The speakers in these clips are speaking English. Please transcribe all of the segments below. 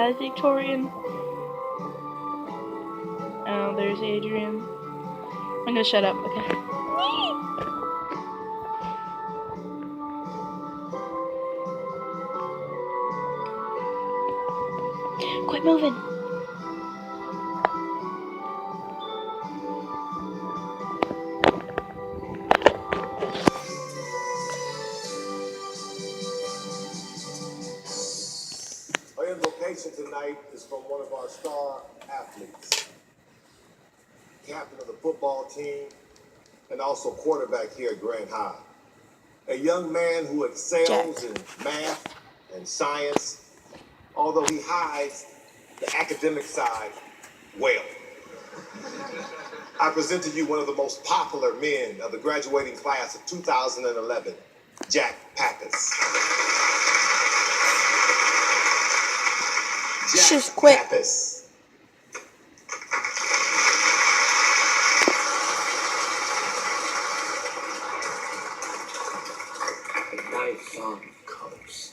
valedictorian. Oh, there's Adrian. I'm gonna shut up, okay? Quit moving. Our invocation tonight is from one of our star athletes, captain of the football team, and also quarterback here at Grand High. A young man who excels in math and science, although he hides the academic side well. I present to you one of the most popular men of the graduating class of 2011, Jack Pappas. Just quit. Pappas. Nice colors.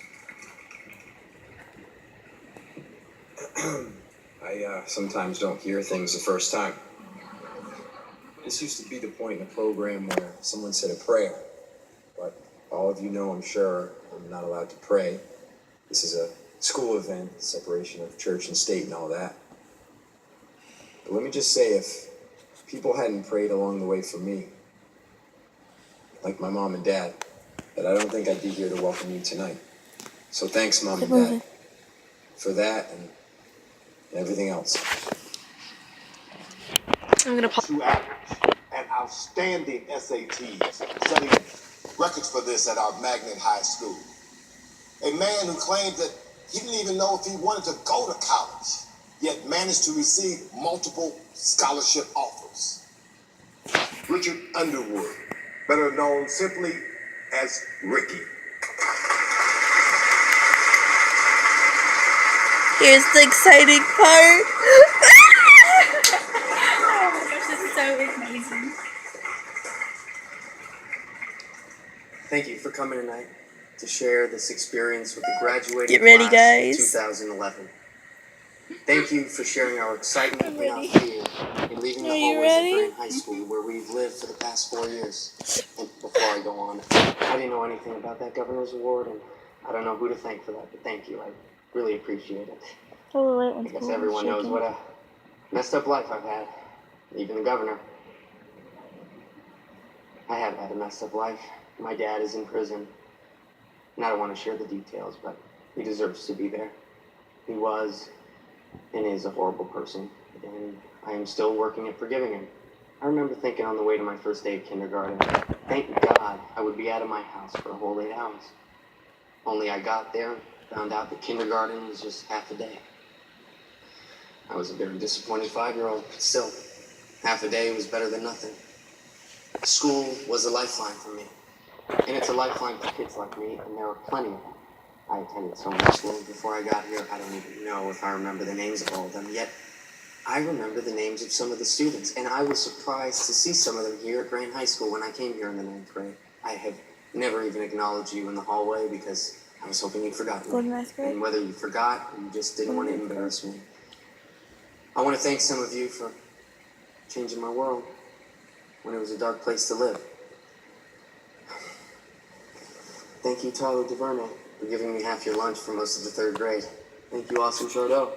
I sometimes don't hear things the first time. This used to be the point in the program where someone said a prayer, but all of you know, I'm sure, I'm not allowed to pray. This is a school event, separation of church and state and all that. But let me just say, if people hadn't prayed along the way for me, like my mom and dad, that I don't think I'd be here to welcome you tonight. So thanks, Mom and Dad, for that and everything else. I'm gonna pause. True average and outstanding SATs, setting records for this at our magnet high school. A man who claimed that he didn't even know if he wanted to go to college, yet managed to receive multiple scholarship offers. Richard Underwood, better known simply as Ricky. Here's the exciting part. Oh my gosh, this is so amazing. Thank you for coming tonight to share this experience with the graduating Get ready, class guys. of 2011. Thank you for sharing our excitement and our fear in leaving the Are you hallways ready? of Grand High School where we've lived for the past 4 years. And before I go on, I didn't know anything about that governor's award, and I don't know who to thank for that, but thank you. I really appreciate it. Oh, the right one's I guess cool. everyone knows Shaking. what a messed up life I've had, even the governor. I have had a messed up life. My dad is in prison, and I don't want to share the details, but he deserves to be there. He was and is a horrible person, and I am still working at forgiving him. I remember thinking on the way to my first day of kindergarten, thank God I would be out of my house for a whole 8 hours. Only I got there, found out that kindergarten was just half a day. I was a very disappointed 5-year-old, but still, half a day was better than nothing. School was a lifeline for me, and it's a lifeline for kids like me, and there are plenty of them. I attended so much school before I got here, I don't even know if I remember the names of all of them, yet I remember the names of some of the students, and I was surprised to see some of them here at Grand High School when I came here in the 9th grade. I have never even acknowledged you in the hallway because I was hoping you'd forgotten Go to me. 9th grade? And whether you forgot or you just didn't want to embarrass me. I want to thank some of you for changing my world when it was a dark place to live. Thank you, Tyler DuVernay, for giving me half your lunch for most of the 3rd grade. Thank you, Austin Chardot,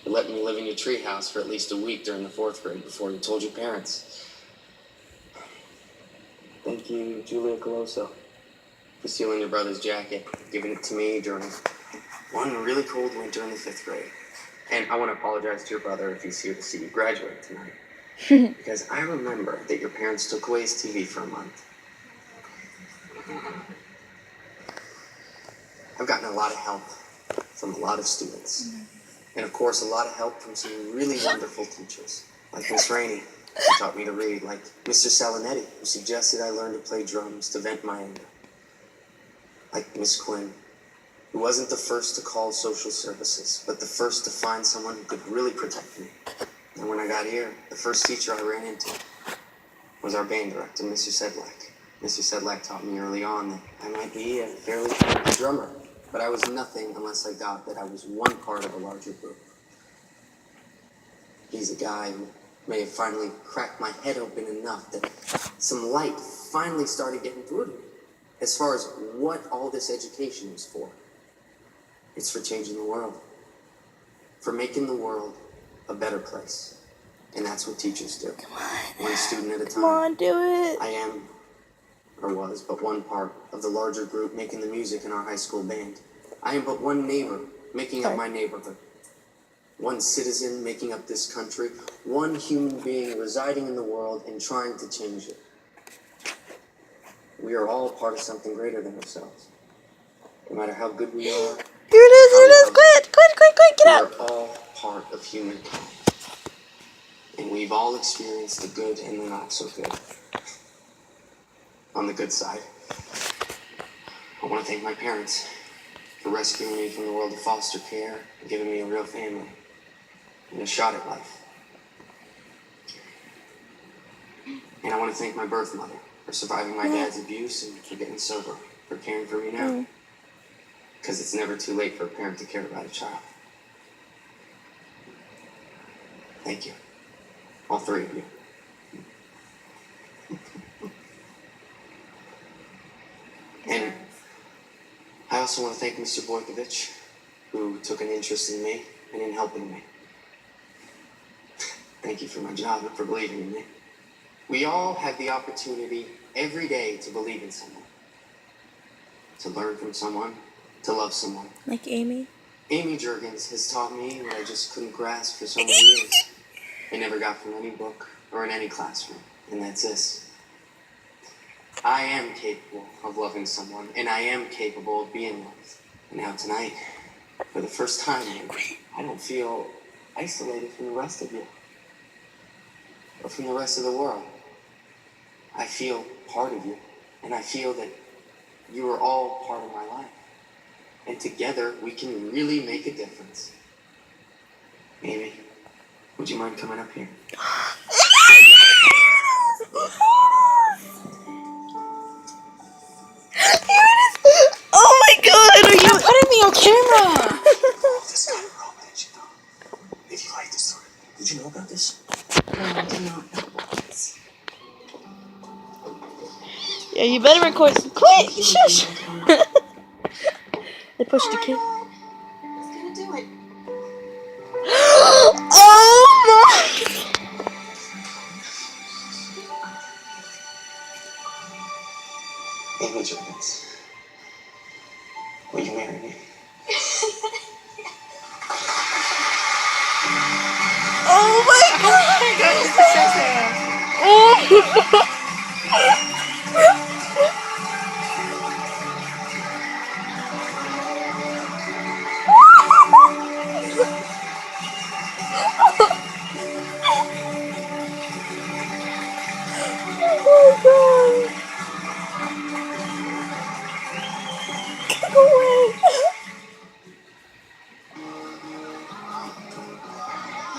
for letting me live in your treehouse for at least a week during the 4th grade before you told your parents. Thank you, Julia Coloso, for stealing your brother's jacket, giving it to me during one really cold winter in the 5th grade. And I want to apologize to your brother if he's here to see you graduate tonight. Because I remember that your parents took away his TV for a month. I've gotten a lot of help from a lot of students. And of course, a lot of help from some really wonderful teachers, like Miss Rainey, who taught me to read, like Mr. Salinetti, who suggested I learn to play drums to vent my anger, like Miss Quinn, who wasn't the first to call social services, but the first to find someone who could really protect me. And when I got here, the first teacher I ran into was our band director, Mr. Sedlak. Mr. Sedlak taught me early on that I might be a fairly talented drummer, but I was nothing unless I got that I was one part of a larger group. He's a guy who may have finally cracked my head open enough that some light finally started getting through to me as far as what all this education is for. It's for changing the world, for making the world a better place. And that's what teachers do. Come on. One student at a time. Come on, do it. I am, or was, but one part of the larger group making the music in our high school band. I am but one neighbor making up my neighborhood. One citizen making up this country. One human being residing in the world and trying to change it. We are all part of something greater than ourselves. No matter how good we are, Here it is, quit, get out. we are all part of humankind. And we've all experienced the good and the not so good. On the good side, I want to thank my parents for rescuing me from the world of foster care and giving me a real family and a shot at life. And I want to thank my birth mother for surviving my dad's abuse and for getting sober, for caring for me now. Because it's never too late for a parent to care about a child. Thank you. All three of you. And I also want to thank Mr. Boykovich, who took an interest in me and in helping me. Thank you for my job and for believing in me. We all have the opportunity every day to believe in someone, to learn from someone, to love someone. Like Amy. Amy Jurgens has taught me what I just couldn't grasp for so many years. I never got from any book or in any classroom, and that's this. I am capable of loving someone, and I am capable of being loved. And now tonight, for the first time, I don't feel isolated from the rest of you, or from the rest of the world. I feel part of you, and I feel that you are all part of my life. And together, we can really make a difference. Amy, would you mind coming up here? Oh my god, are you putting me on camera? This kind of romance, you know. If you like this story, did you know about this? No, I did not know about this. Yeah, you better record some. Quit! Shush! They pushed the kid. Who's gonna do it? Oh my! Amy Jurgens, will you marry me? Oh my god!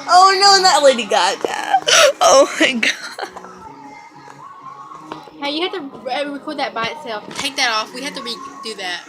Oh no, not Lady Gaga. Oh my god. Hey, you have to record that by itself. Take that off. We have to redo that.